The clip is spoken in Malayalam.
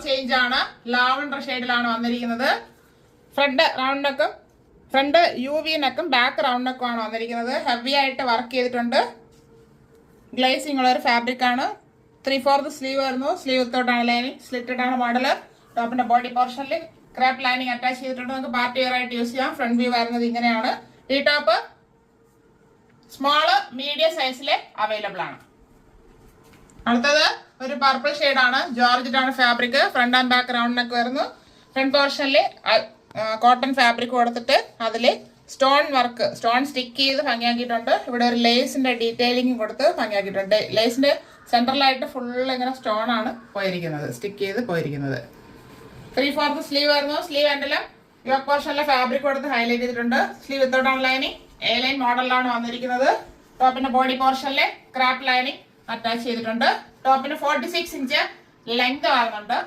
ചേഞ്ച് ആണ്. ലാവണ്ടർ ഷെയ്ഡിലാണ് വന്നിരിക്കുന്നത്. ഫ്രണ്ട് റൗണ്ട് നെക്കും ഫ്രണ്ട് UV നെക്കും ബാക്ക് റൗണ്ട് നെക്കും ആണ് വന്നിരിക്കുന്നത്. ഹെവി ആയിട്ട് വർക്ക് ചെയ്തിട്ടുണ്ട്. ഗ്ലേസിംഗ് ഉള്ള ഒരു ഫാബ്രിക് ആണ്. 3/4 സ്ലീവ് വരുന്നു. സ്ലീവ് വിത്തോട്ടാണ് ലൈനിങ്. സ്ലിറ്റഡ് ആണ് മോഡൽ. ടോപ്പിന്റെ ബോഡി പോർഷനിൽ ക്രാപ്പ് ലൈനിങ് അറ്റാച്ച് ചെയ്തിട്ടുണ്ട്. നമുക്ക് പാർട്ടി വെയർ ആയിട്ട് യൂസ് ചെയ്യാം. ഫ്രണ്ട് വ്യൂ വരുന്നത് ഇങ്ങനെയാണ്. ഈ ടോപ്പ് സ്മോള് മീഡിയം സൈസിൽ അവൈലബിൾ ആണ്. അടുത്തത് ഒരു പർപ്പിൾ ഷെയ്ഡാണ്. ജോർജറ്റ് ആണ് fabric. Front and back round neck വരുന്നു. ഫ്രണ്ട് പോർഷനിൽ കോട്ടൺ ഫാബ്രിക് കൊടുത്തിട്ട് അതിൽ സ്റ്റോൺ വർക്ക്, സ്റ്റോൺ സ്റ്റിക്ക് ചെയ്ത് ഭംഗിയാക്കിയിട്ടുണ്ട്. ഇവിടെ ഒരു ലേസിന്റെ ഡീറ്റെയിലിംഗ് കൊടുത്ത് ഭംഗിയാക്കിയിട്ടുണ്ട്. ലേസിന്റെ സെൻട്രലായിട്ട് ഫുൾ ഇങ്ങനെ സ്റ്റോൺ ആണ് പോയിരിക്കുന്നത്, സ്റ്റിക്ക് ചെയ്ത് പോയിരിക്കുന്നത്. 3/4 സ്ലീവ് വരുന്നു. സ്ലീവ് എൻഡിലും യോക്ക് പോർഷനിലെ ഫാബ്രിക് കൊടുത്ത് ഹൈലൈറ്റ് ചെയ്തിട്ടുണ്ട്. Sleeve without lining A line മോഡലിലാണ് വന്നിരിക്കുന്നത്. ടോപ്പിന്റെ ബോഡി പോർഷനിലെ ക്രാപ്പ് ലൈനിങ് അറ്റാച്ച് ചെയ്തിട്ടുണ്ട്. ടോപ്പിന് 46 ഇഞ്ച് ലെങ്ത് വരുന്നുണ്ട്.